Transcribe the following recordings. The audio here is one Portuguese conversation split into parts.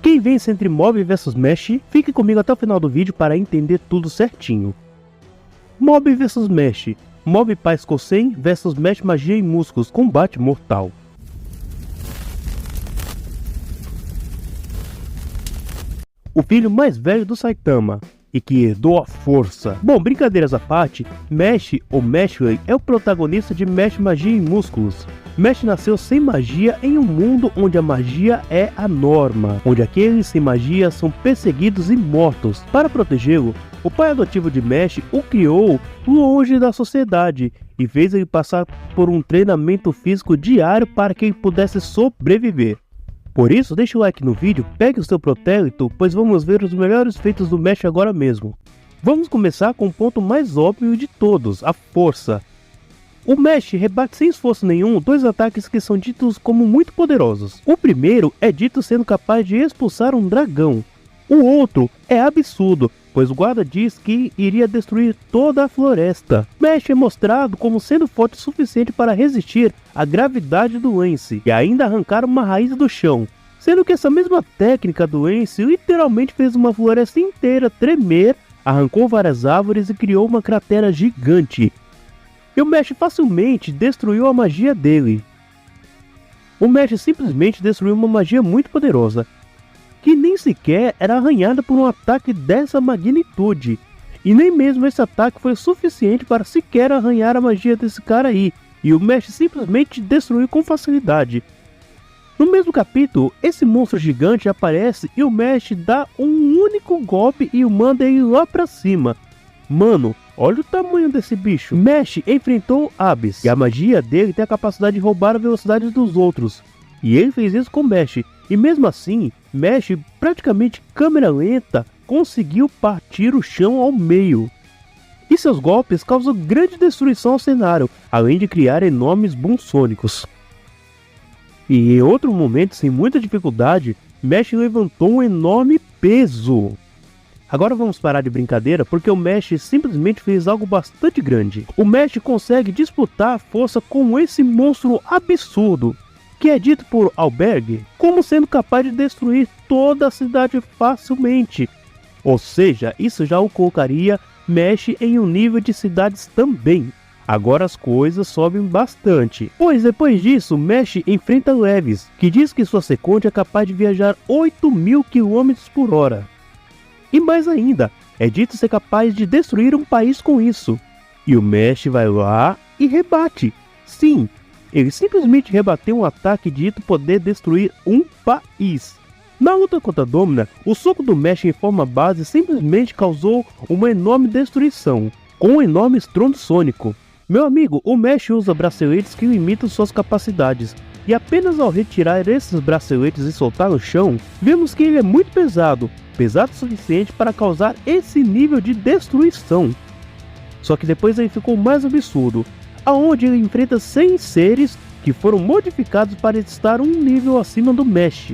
Quem vence entre Mob vs Mesh? Fique comigo até o final do vídeo para entender tudo certinho. Mob vs Mesh. Mob Paz Kosen vs Mesh Magia e Músculos. Combate mortal. O filho mais velho do Saitama e que herdou a força. Bom, brincadeiras à parte, Mesh ou Meshley é o protagonista de Mesh Magia e Músculos. Mesh nasceu sem magia em um mundo onde a magia é a norma, onde aqueles sem magia são perseguidos e mortos. Para protegê-lo, o pai adotivo de Mesh o criou longe da sociedade e fez ele passar por um treinamento físico diário para que ele pudesse sobreviver. Por isso, deixe o like no vídeo, pegue o seu protélito, pois vamos ver os melhores feitos do Mesh agora mesmo. Vamos começar com o ponto mais óbvio de todos, a força. O Mesh rebate sem esforço nenhum dois ataques que são ditos como muito poderosos. O primeiro é dito sendo capaz de expulsar um dragão. O outro é absurdo, pois o guarda diz que iria destruir toda a floresta. Mesh é mostrado como sendo forte o suficiente para resistir à gravidade do Ence e ainda arrancar uma raiz do chão, sendo que essa mesma técnica do Ence literalmente fez uma floresta inteira tremer, arrancou várias árvores e criou uma cratera gigante. E o Mesh facilmente destruiu a magia dele. O Mesh simplesmente destruiu uma magia muito poderosa, que nem sequer era arranhada por um ataque dessa magnitude. E nem mesmo esse ataque foi suficiente para sequer arranhar a magia desse cara aí. E o Mesh simplesmente destruiu com facilidade. No mesmo capítulo, esse monstro gigante aparece e o Mesh dá um único golpe e o manda ele lá pra cima. Mano, olha o tamanho desse bicho. Mesh enfrentou Abyss, e a magia dele tem a capacidade de roubar a velocidade dos outros. E ele fez isso com Mesh, e mesmo assim, Mesh, praticamente câmera lenta, conseguiu partir o chão ao meio. E seus golpes causam grande destruição ao cenário, além de criar enormes booms sônicos. E em outro momento, sem muita dificuldade, Mesh levantou um enorme peso. Agora vamos parar de brincadeira, porque o Mesh simplesmente fez algo bastante grande. O Mesh consegue disputar a força com esse monstro absurdo, que é dito por Alberg como sendo capaz de destruir toda a cidade facilmente. Ou seja, isso já o colocaria Mesh em um nível de cidades também. Agora as coisas sobem bastante, pois depois disso Mesh enfrenta Levis, que diz que sua Seconde é capaz de viajar 8.000 km/h. E mais ainda, é dito ser capaz de destruir um país com isso. E o Mesh vai lá e rebate. Sim, ele simplesmente rebateu um ataque dito poder destruir um país. Na luta contra Domina, o soco do Mesh em forma base simplesmente causou uma enorme destruição, com um enorme estrondo sônico. Meu amigo, o Mesh usa braceletes que limitam suas capacidades, e apenas ao retirar esses braceletes e soltar no chão, vemos que ele é muito pesado, pesado o suficiente para causar esse nível de destruição. Só que depois ele ficou mais absurdo, aonde ele enfrenta 100 seres que foram modificados para estar um nível acima do Mesh,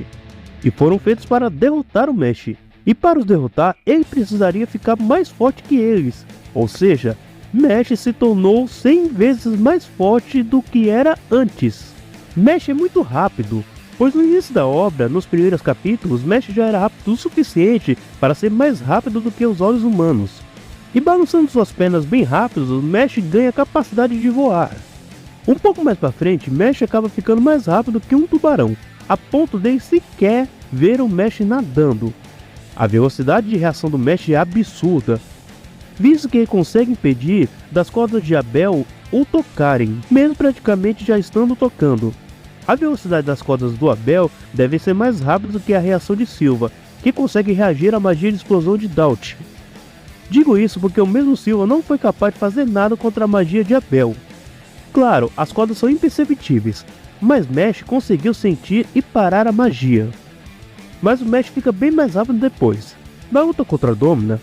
e foram feitos para derrotar o Mesh. E para os derrotar, ele precisaria ficar mais forte que eles, ou seja, Mesh se tornou 100 vezes mais forte do que era antes. Mesh é muito rápido, pois no início da obra, nos primeiros capítulos, Mesh já era rápido o suficiente para ser mais rápido do que os olhos humanos. E balançando suas pernas bem rápidas, Mesh ganha capacidade de voar. Um pouco mais para frente, Mesh acaba ficando mais rápido que um tubarão, a ponto de sequer ver o Mesh nadando. A velocidade de reação do Mesh é absurda, visto que ele consegue impedir das cordas de Abel o tocarem, mesmo praticamente já estando tocando. A velocidade das cordas do Abel deve ser mais rápida do que a reação de Silva, que consegue reagir à magia de explosão de Doubt. Digo isso porque o mesmo Silva não foi capaz de fazer nada contra a magia de Abel. Claro, as cordas são imperceptíveis, mas Mesh conseguiu sentir e parar a magia. Mas o Mesh fica bem mais rápido depois. Na luta contra a Domina,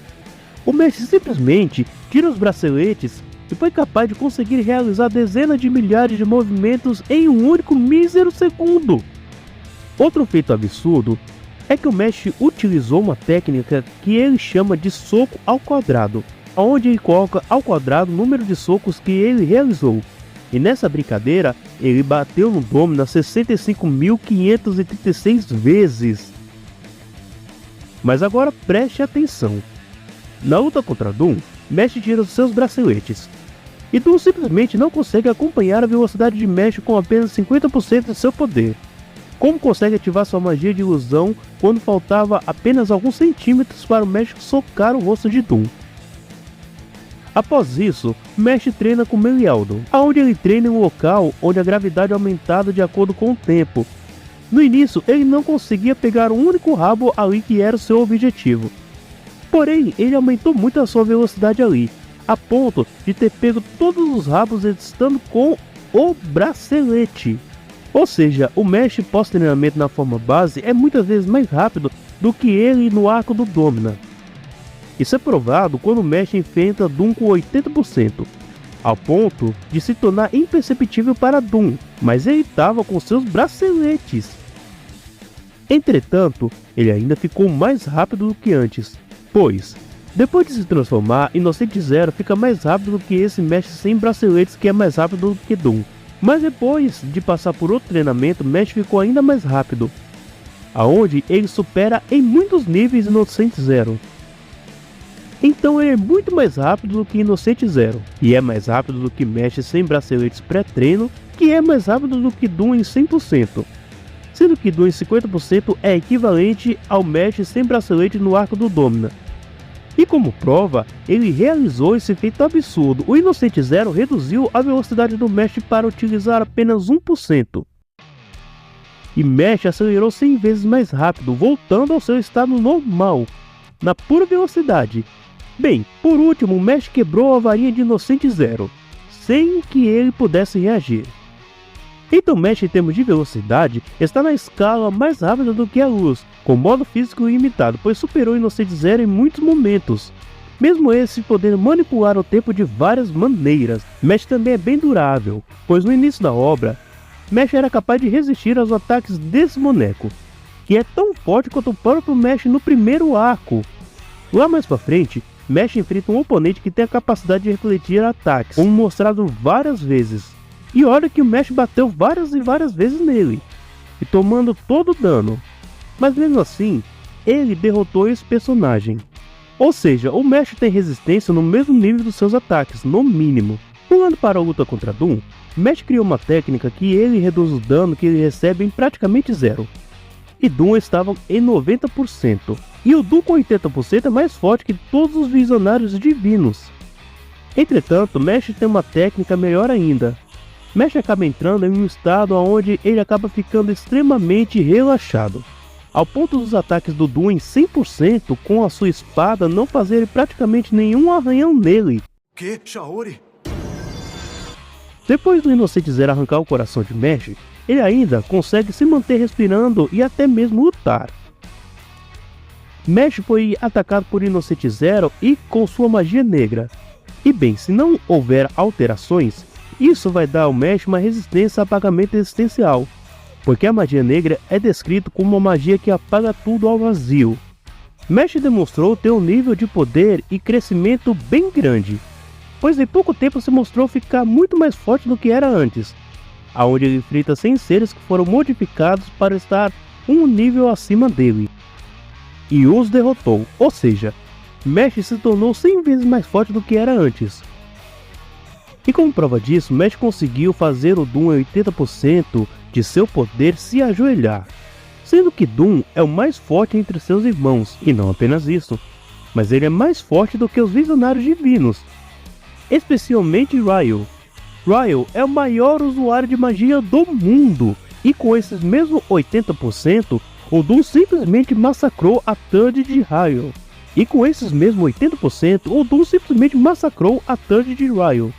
o Mesh simplesmente tira os braceletes e foi capaz de conseguir realizar dezenas de milhares de movimentos em um único mísero segundo. Outro feito absurdo é que o Mesh utilizou uma técnica que ele chama de soco ao quadrado, onde ele coloca ao quadrado o número de socos que ele realizou. E nessa brincadeira, ele bateu no Domina 65.536 vezes. Mas agora preste atenção. Na luta contra Doom, Mesh tira os seus braceletes. E Doom simplesmente não consegue acompanhar a velocidade de Mesh com apenas 50% de seu poder. Como consegue ativar sua magia de ilusão quando faltava apenas alguns centímetros para o Mesh socar o rosto de Doom? Após isso, Mesh treina com Melialdon, onde ele treina em um local onde a gravidade é aumentada de acordo com o tempo. No início, ele não conseguia pegar um único rabo ali que era o seu objetivo. Porém, ele aumentou muito a sua velocidade ali, a ponto de ter pego todos os rabos estando com o bracelete. Ou seja, o Mesh pós-treinamento na forma base é muitas vezes mais rápido do que ele no arco do Domina. Isso é provado quando o Mesh enfrenta Doom com 80%, ao ponto de se tornar imperceptível para Doom, mas ele estava com seus braceletes. Entretanto, ele ainda ficou mais rápido do que antes, pois, depois de se transformar, Inocente Zero fica mais rápido do que esse Mesh sem braceletes que é mais rápido do que Doom. Mas depois de passar por outro treinamento, Mesh ficou ainda mais rápido, aonde ele supera em muitos níveis Inocente Zero. Então ele é muito mais rápido do que Inocente Zero, e é mais rápido do que Mesh sem braceletes pré-treino, que é mais rápido do que Doom em 100%. Sendo que Doom em 50% é equivalente ao Mesh sem bracelete no arco do Domina. E como prova, ele realizou esse feito absurdo. O Inocente Zero reduziu a velocidade do Mesh para utilizar apenas 1%. E Mesh acelerou 100 vezes mais rápido, voltando ao seu estado normal, na pura velocidade. Bem, por último, Mesh quebrou a varinha de Inocente Zero, sem que ele pudesse reagir. Então Mesh, em termos de velocidade, está na escala mais rápida do que a luz, com modo físico ilimitado, pois superou Inocente Zero em muitos momentos, mesmo esse podendo manipular o tempo de várias maneiras. Mesh também é bem durável, pois no início da obra, Mesh era capaz de resistir aos ataques desse boneco, que é tão forte quanto o próprio Mesh no primeiro arco. Lá mais pra frente, Mesh enfrenta um oponente que tem a capacidade de refletir ataques, como mostrado várias vezes. E olha que o Mesh bateu várias e várias vezes nele, e tomando todo o dano. Mas mesmo assim, ele derrotou esse personagem. Ou seja, o Mesh tem resistência no mesmo nível dos seus ataques, no mínimo. Pulando para a luta contra Doom, Mesh criou uma técnica que ele reduz o dano que ele recebe em praticamente zero. E Doom estava em 90%. E o Doom com 80% é mais forte que todos os visionários divinos. Entretanto, Mesh tem uma técnica melhor ainda. Mesh acaba entrando em um estado onde ele acaba ficando extremamente relaxado, ao ponto dos ataques do Doom em 100% com a sua espada não fazerem praticamente nenhum arranhão nele. Que, Shaori? Depois do Inocente Zero arrancar o coração de Mesh, ele ainda consegue se manter respirando e até mesmo lutar. Mesh foi atacado por Inocente Zero e com sua magia negra. E bem, se não houver alterações, isso vai dar ao Mesh uma resistência a apagamento existencial, porque a magia negra é descrita como uma magia que apaga tudo ao vazio. Mesh demonstrou ter um nível de poder e crescimento bem grande, pois em pouco tempo se mostrou ficar muito mais forte do que era antes, aonde ele enfrenta 100 seres que foram modificados para estar um nível acima dele, e os derrotou, ou seja, Mesh se tornou 100 vezes mais forte do que era antes. E como prova disso, Mesh conseguiu fazer o Doom em 80% de seu poder se ajoelhar, sendo que Doom é o mais forte entre seus irmãos, e não apenas isso, mas ele é mais forte do que os visionários divinos, especialmente Ryle. Ryle é o maior usuário de magia do mundo, e com esses mesmos 80%, o Doom simplesmente massacrou a Third de Ryle. E com esses mesmos 80%, o Doom simplesmente massacrou a Third de Ryle.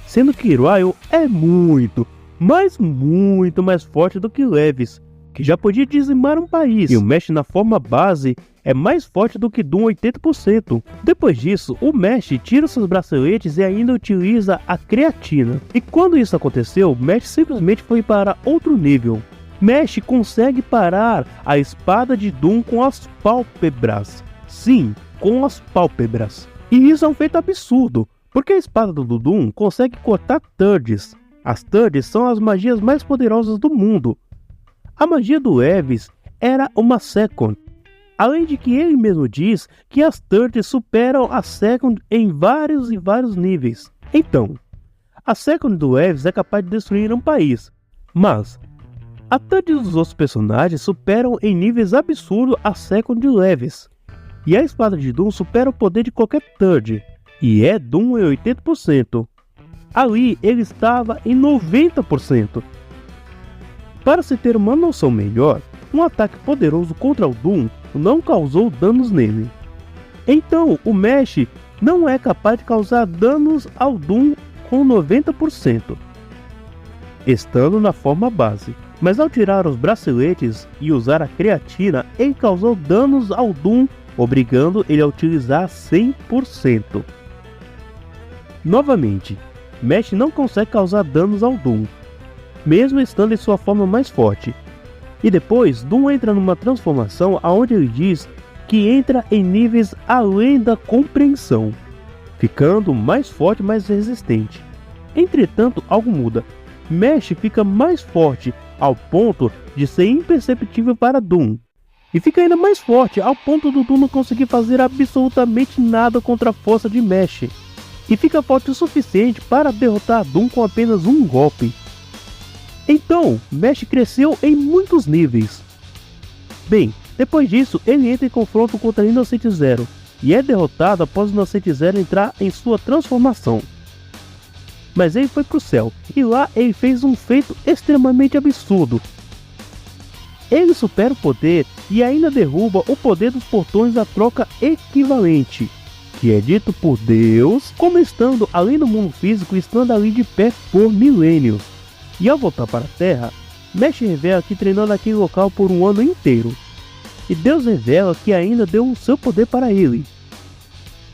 Sendo que Ryle é muito, mas muito mais forte do que Levis, que já podia dizimar um país. E o Mesh na forma base é mais forte do que Doom 80%. Depois disso, o Mesh tira seus braceletes e ainda utiliza a creatina. E quando isso aconteceu, Mesh simplesmente foi para outro nível. Mesh consegue parar a espada de Doom com as pálpebras. Sim, com as pálpebras. E isso é um feito absurdo, porque a espada do Doom consegue cortar Thirds. As Thirds são as magias mais poderosas do mundo. A magia do Levis era uma Second. Além de que ele mesmo diz que as Third superam a Second em vários e vários níveis. Então, a Second do Leves é capaz de destruir um país, mas a Third dos outros personagens superam em níveis absurdos a Second de Leves. E a espada de Doom supera o poder de qualquer Third, e é Doom em 80%. Ali ele estava em 90%. Para se ter uma noção melhor, um ataque poderoso contra o Doom não causou danos nele. Então o Mesh não é capaz de causar danos ao Doom com 90%, estando na forma base. Mas ao tirar os braceletes e usar a creatina, ele causou danos ao Doom, obrigando ele a utilizar 100%. Novamente, Mesh não consegue causar danos ao Doom, mesmo estando em sua forma mais forte. E depois, Doom entra numa transformação onde ele diz que entra em níveis além da compreensão, ficando mais forte e mais resistente. Entretanto, algo muda. Mesh fica mais forte ao ponto de ser imperceptível para Doom. E fica ainda mais forte ao ponto do Doom não conseguir fazer absolutamente nada contra a força de Mesh. E fica forte o suficiente para derrotar Doom com apenas um golpe. Então, Mesh cresceu em muitos níveis. Bem, depois disso, ele entra em confronto contra Innocent Zero e é derrotado após o Innocent Zero entrar em sua transformação. Mas ele foi pro céu, e lá ele fez um feito extremamente absurdo. Ele supera o poder e ainda derruba o poder dos portões da troca equivalente, que é dito por Deus, como estando além do mundo físico e estando ali de pé por milênios. E ao voltar para a Terra, Mesh revela que treinou naquele local por um ano inteiro. E Deus revela que ainda deu o seu poder para ele,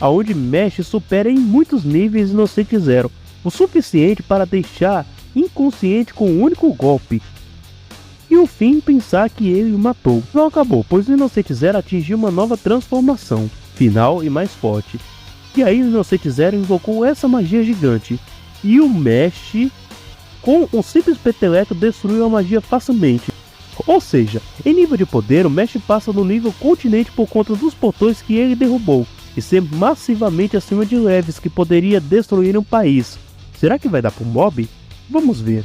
aonde Mesh supera em muitos níveis Innocent Zero, o suficiente para deixar inconsciente com um único golpe. E o fim pensar que ele o matou. Não acabou, pois o Innocent Zero atingiu uma nova transformação, final e mais forte. E aí o Innocent Zero invocou essa magia gigante. E o Mesh, com um simples peteleco, destruiu a magia facilmente. Ou seja, em nível de poder, o Mesh passa do nível continente por conta dos portões que ele derrubou, e ser massivamente acima de Leves, que poderia destruir um país. Será que vai dar pro mob? Vamos ver.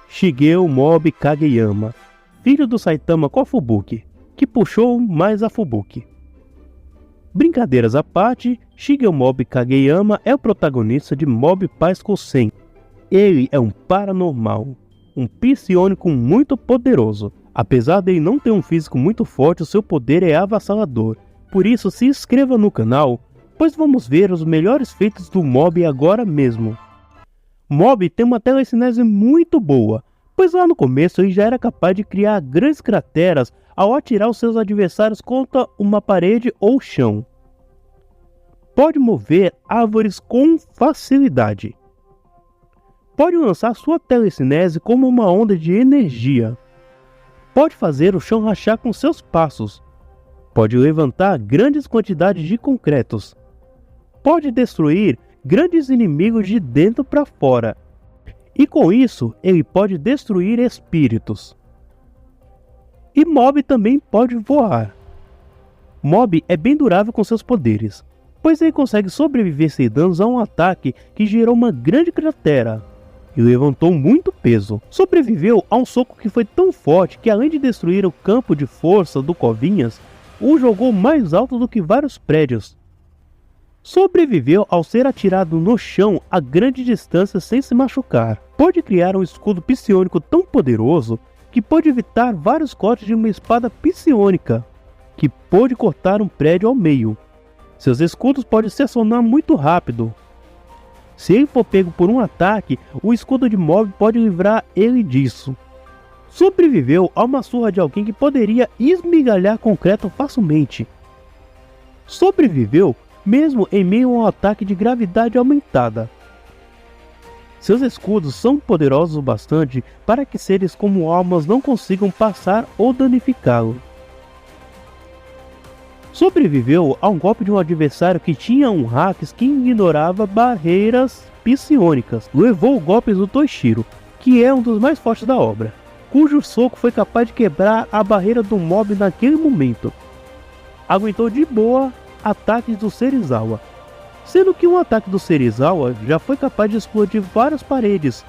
Shigeo Mob Kageyama, filho do Saitama Kofubuki, que puxou mais a Fubuki. Brincadeiras à parte, Shigeo Mob Kageyama é o protagonista de Mob Psycho 100. Ele é um paranormal, um psionico muito poderoso. Apesar dele não ter um físico muito forte, o seu poder é avassalador. Por isso, se inscreva no canal, pois vamos ver os melhores feitos do Mob agora mesmo. Mob tem uma telecinese muito boa, pois lá no começo ele já era capaz de criar grandes crateras ao atirar os seus adversários contra uma parede ou chão. Pode mover árvores com facilidade. Pode lançar sua telecinese como uma onda de energia. Pode fazer o chão rachar com seus passos. Pode levantar grandes quantidades de concretos. Pode destruir grandes inimigos de dentro para fora. E com isso, ele pode destruir espíritos. E Mob também pode voar. Mob é bem durável com seus poderes, pois ele consegue sobreviver sem danos a um ataque que gerou uma grande cratera e levantou muito peso. Sobreviveu a um soco que foi tão forte que, além de destruir o campo de força do Covinhas, o jogou mais alto do que vários prédios. Sobreviveu ao ser atirado no chão a grande distância sem se machucar. Pode criar um escudo psionico tão poderoso que pode evitar vários cortes de uma espada psionica, que pode cortar um prédio ao meio. Seus escudos podem se acionar muito rápido. Se ele for pego por um ataque, o escudo de Mob pode livrar ele disso. Sobreviveu a uma surra de alguém que poderia esmigalhar concreto facilmente. Sobreviveu mesmo em meio a um ataque de gravidade aumentada. Seus escudos são poderosos o bastante para que seres como almas não consigam passar ou danificá-lo. Sobreviveu a um golpe de um adversário que tinha um hacks que ignorava barreiras psionicas. Levou golpes do Toshiro, que é um dos mais fortes da obra. cujo soco foi capaz de quebrar a barreira do mob naquele momento. Aguentou de boa ataques do Serizawa, sendo que um ataque do Serizawa já foi capaz de explodir várias paredes,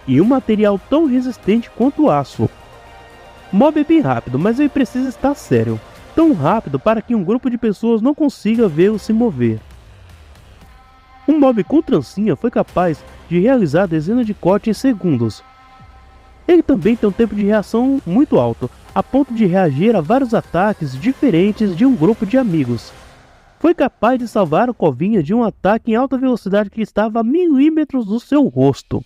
e um material tão resistente quanto o aço. Mob é bem rápido, mas ele precisa estar sério, tão rápido para que um grupo de pessoas não consiga vê-lo se mover. Um mob com trancinha foi capaz de realizar dezenas de cortes em segundos. Ele também tem um tempo de reação muito alto, a ponto de reagir a vários ataques diferentes de um grupo de amigos. Foi capaz de salvar a covinha de um ataque em alta velocidade que estava a milímetros do seu rosto.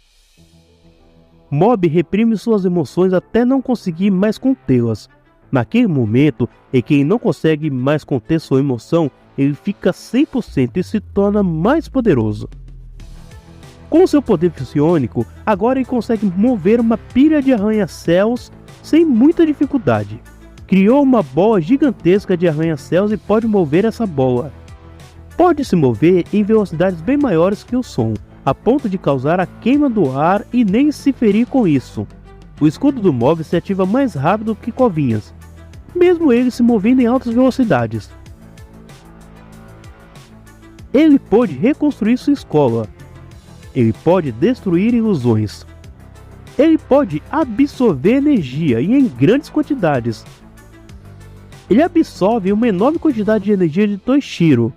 Mob reprime suas emoções até não conseguir mais contê-las. Naquele momento em que ele não consegue mais conter sua emoção, ele fica 100% e se torna mais poderoso. Com seu poder psiônico, agora ele consegue mover uma pilha de arranha-céus sem muita dificuldade. Criou uma bola gigantesca de arranha-céus e pode mover essa bola. Pode se mover em velocidades bem maiores que o som, a ponto de causar a queima do ar e nem se ferir com isso. O escudo do mob se ativa mais rápido que covinhas, mesmo ele se movendo em altas velocidades. Ele pode reconstruir sua escola. Ele pode destruir ilusões. Ele pode absorver energia e em grandes quantidades. Ele absorve uma enorme quantidade de energia de Toshiro.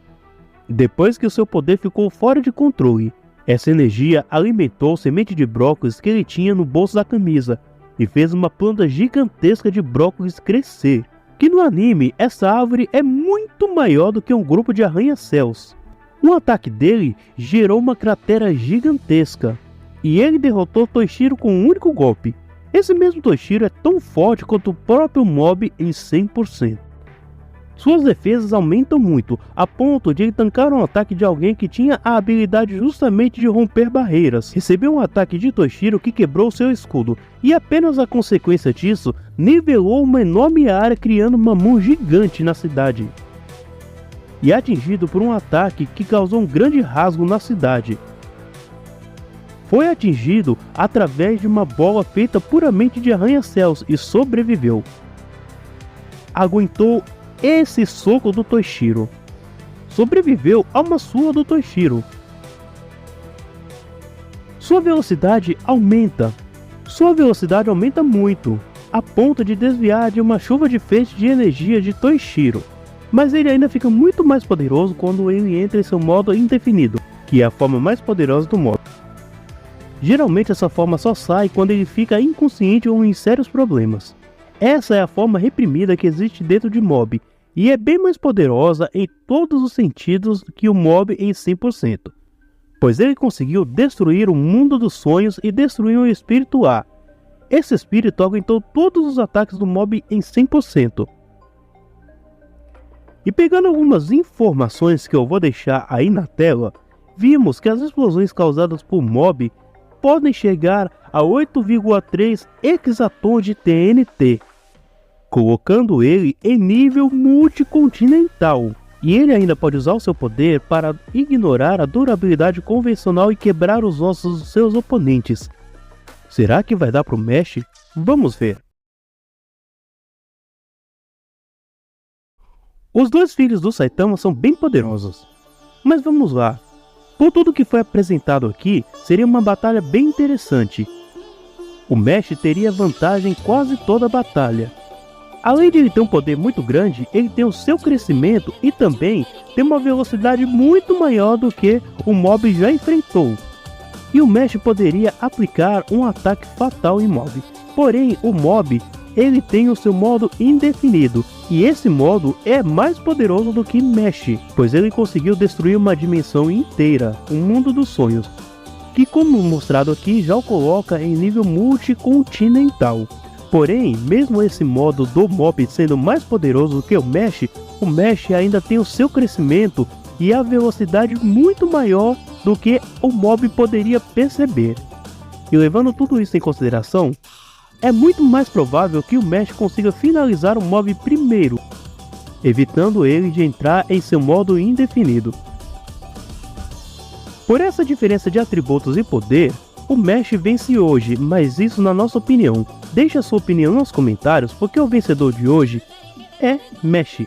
Depois que o seu poder ficou fora de controle, essa energia alimentou a semente de brócolis que ele tinha no bolso da camisa e fez uma planta gigantesca de brócolis crescer. Que no anime, essa árvore é muito maior do que um grupo de arranha-céus. Um ataque dele gerou uma cratera gigantesca, e ele derrotou Toshiro com um único golpe. Esse mesmo Toshiro é tão forte quanto o próprio mob em 100%. Suas defesas aumentam muito, a ponto de ele tancar um ataque de alguém que tinha a habilidade justamente de romper barreiras. Recebeu um ataque de Toshiro que quebrou seu escudo, e apenas a consequência disso, nivelou uma enorme área criando uma mão gigante na cidade. E atingido por um ataque que causou um grande rasgo na cidade. Foi atingido através de uma bola feita puramente de arranha-céus e sobreviveu. Aguentou esse soco do Toshiro. Sobreviveu a uma surra do Toshiro. Sua velocidade aumenta. Sua velocidade aumenta muito, a ponto de desviar de uma chuva de feixes de energia de Toshiro. Mas ele ainda fica muito mais poderoso quando ele entra em seu modo indefinido, que é a forma mais poderosa do mob. Geralmente essa forma só sai quando ele fica inconsciente ou em sérios problemas. Essa é a forma reprimida que existe dentro de mob, e é bem mais poderosa em todos os sentidos que o mob em 100%, pois ele conseguiu destruir o mundo dos sonhos e destruir um espírito A. Esse espírito aguentou todos os ataques do mob em 100%. E pegando algumas informações que eu vou deixar aí na tela, vimos que as explosões causadas por mob podem chegar a 8,3 exatons de TNT, colocando ele em nível multicontinental. E ele ainda pode usar o seu poder para ignorar a durabilidade convencional e quebrar os ossos dos seus oponentes. Será que vai dar pro Mesh? Vamos ver. Os dois filhos do Saitama são bem poderosos, mas vamos lá. Por tudo que foi apresentado aqui, seria uma batalha bem interessante. O Mesh teria vantagem em quase toda a batalha. Além de ele ter um poder muito grande, ele tem o seu crescimento e também tem uma velocidade muito maior do que o mob já enfrentou. E o Mesh poderia aplicar um ataque fatal em mob. Porém, o mob ele tem o seu modo indefinido, e esse modo é mais poderoso do que Mesh, pois ele conseguiu destruir uma dimensão inteira, o mundo dos sonhos, que como mostrado aqui já o coloca em nível multicontinental. Porém, mesmo esse modo do mob sendo mais poderoso do que o Mesh ainda tem o seu crescimento e a velocidade muito maior do que o mob poderia perceber. E levando tudo isso em consideração, é muito mais provável que o Mesh consiga finalizar o mob primeiro, evitando ele de entrar em seu modo indefinido. Por essa diferença de atributos e poder, O Mesh vence hoje, mas isso na nossa opinião. Deixe a sua opinião nos comentários, porque o vencedor de hoje é Mesh.